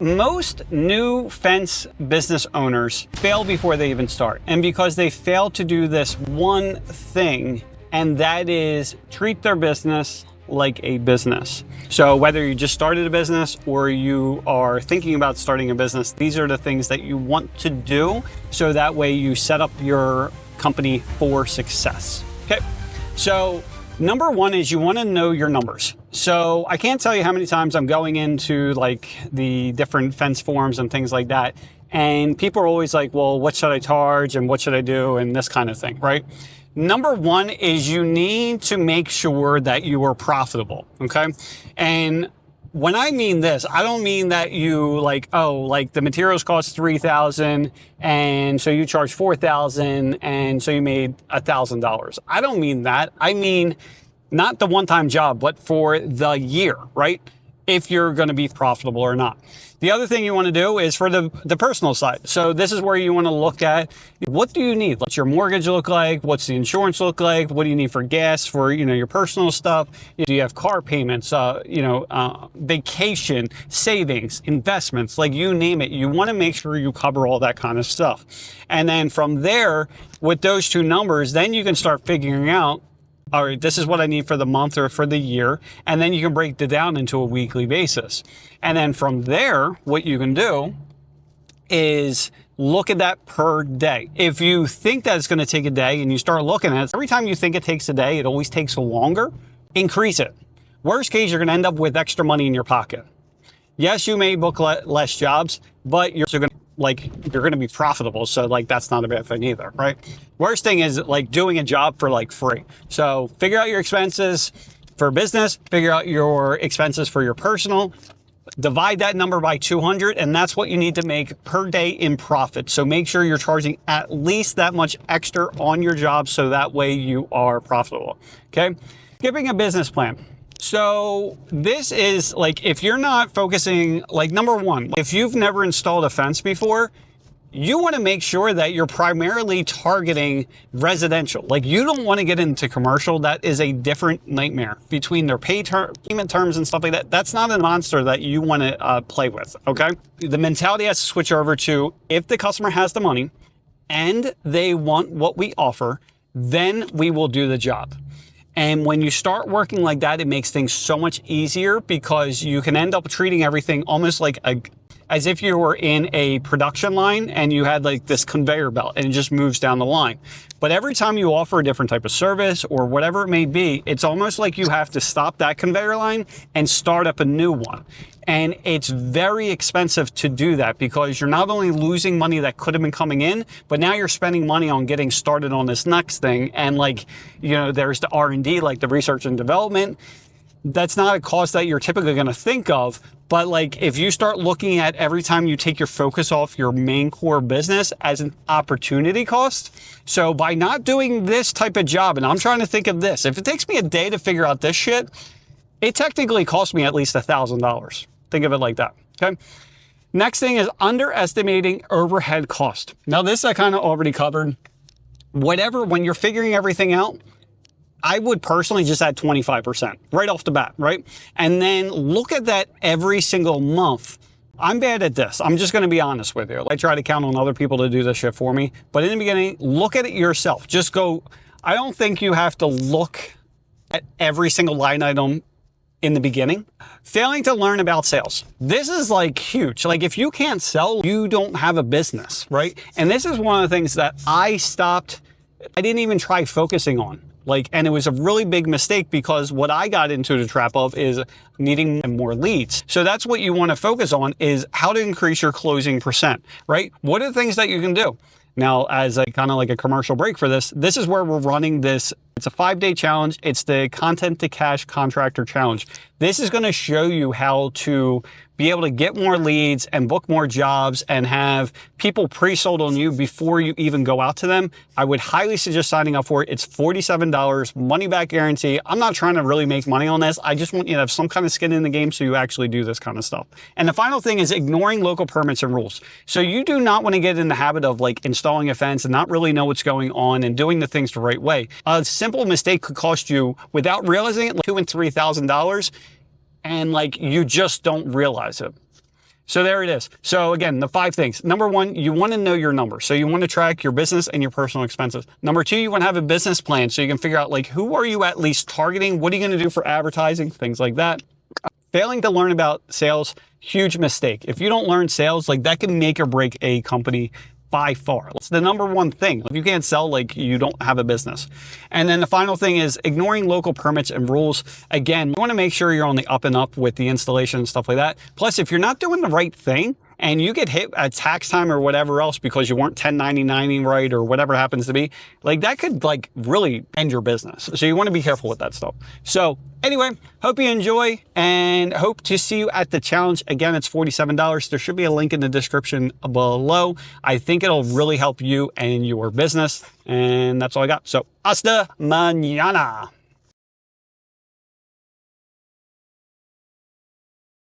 Most new fence business owners fail before they even start. And because they fail to do this one thing, and that is treat their business like a business. So whether you just started a business or you are thinking about starting a business, these are the things that you want to do. So that way you set up your company for success. Okay. So number one is you want to know your numbers. So I can't tell you how many times I'm going into like the different fence forums and things like that. And people are always like, well, what should I charge and what should I do and this kind of thing, right? Number one is you need to make sure that you are profitable, okay? And when I mean this, I don't mean that you like, oh, like the materials cost $3,000 and so you charge $4,000 and so you made $1,000. I don't mean that. I mean, not the one-time job, but for the year, right? If you're going to be profitable or not. The other thing you want to do is for the personal side. So this is where you want to look at what do you need? What's your mortgage look like? What's the insurance look like? What do you need for gas for, your personal stuff? Do you have car payments, vacation, savings, investments, like you name it. You want to make sure you cover all that kind of stuff. And then from there, with those two numbers, then you can start figuring out, all right, this is what I need for the month or for the year. And then you can break it down into a weekly basis. And then from there, what you can do is look at that per day. If you think that it's going to take a day and you start looking at it, every time you think it takes a day, it always takes longer, increase it. Worst case, you're going to end up with extra money in your pocket. Yes, you may book less jobs, but you're going to be profitable. So that's not a bad thing either, right? Worst thing is doing a job for free. So figure out your expenses for business, figure out your expenses for your personal, divide that number by 200, and that's what you need to make per day in profit. So make sure you're charging at least that much extra on your job so that way you are profitable, okay? Skipping a business plan. So this is if you're not focusing, number one, if you've never installed a fence before, you want to make sure that you're primarily targeting residential. You don't want to get into commercial. That is a different nightmare between their payment terms and stuff like that. That's not a monster that you want to play with, okay? The mentality has to switch over to if the customer has the money and they want what we offer, then we will do the job. And when you start working like that, it makes things so much easier because you can end up treating everything almost as if you were in a production line and you had this conveyor belt and it just moves down the line. But every time you offer a different type of service or whatever it may be, it's almost like you have to stop that conveyor line and start up a new one. And it's very expensive to do that because you're not only losing money that could have been coming in, but now you're spending money on getting started on this next thing. And there's the R&D, the research and development. That's not a cost that you're typically going to think of. But if you start looking at every time you take your focus off your main core business as an opportunity cost. So by not doing this type of job, and I'm trying to think of this, if it takes me a day to figure out this shit, it technically cost me at least $1,000. Think of it like that, okay? Next thing is underestimating overhead cost. Now this I kind of already covered. When you're figuring everything out, I would personally just add 25% right off the bat, right? And then look at that every single month. I'm bad at this. I'm just going to be honest with you. I try to count on other people to do this shit for me. But in the beginning, look at it yourself. Just go. I don't think you have to look at every single line item in the beginning. Failing to learn about sales. This is huge. If you can't sell, you don't have a business, right? And this is one of the things that I didn't even try focusing on. And it was a really big mistake because what I got into the trap of is needing more leads. So that's what you want to focus on is how to increase your closing percent, right? What are the things that you can do? Now, as a kind of a commercial break for this is where we're running this. It's a 5-day challenge. It's the Content to Cash Contractor Challenge. This is going to show you how to be able to get more leads and book more jobs and have people pre-sold on you before you even go out to them. I would highly suggest signing up for it. It's $47, money back guarantee. I'm not trying to really make money on this. I just want you to have some kind of skin in the game so you actually do this kind of stuff. And the final thing is ignoring local permits and rules. So you do not want to get in the habit of installing a fence and not really know what's going on and doing the things the right way. A simple mistake could cost you, without realizing it, $2,000 and $3,000. And you just don't realize it. So there it is. So again, the 5 things. Number 1, you want to know your numbers. So you want to track your business and your personal expenses. Number 2, you want to have a business plan so you can figure out like who are you at least targeting? What are you going to do for advertising? Things like that. Failing to learn about sales, huge mistake. If you don't learn sales, like that can make or break a company by far. It's the number 1 thing. If you can't sell, like you don't have a business. And then the final thing is ignoring local permits and rules. Again, you want to make sure you're on the up and up with the installation and stuff like that. Plus, if you're not doing the right thing and you get hit at tax time or whatever else because you weren't 1099ing right or whatever it happens to be, like that could like really end your business. So you want to be careful with that stuff. So anyway, hope you enjoy and hope to see you at the challenge. Again, it's $47. There should be a link in the description below. I think it'll really help you and your business. And that's all I got. So hasta mañana.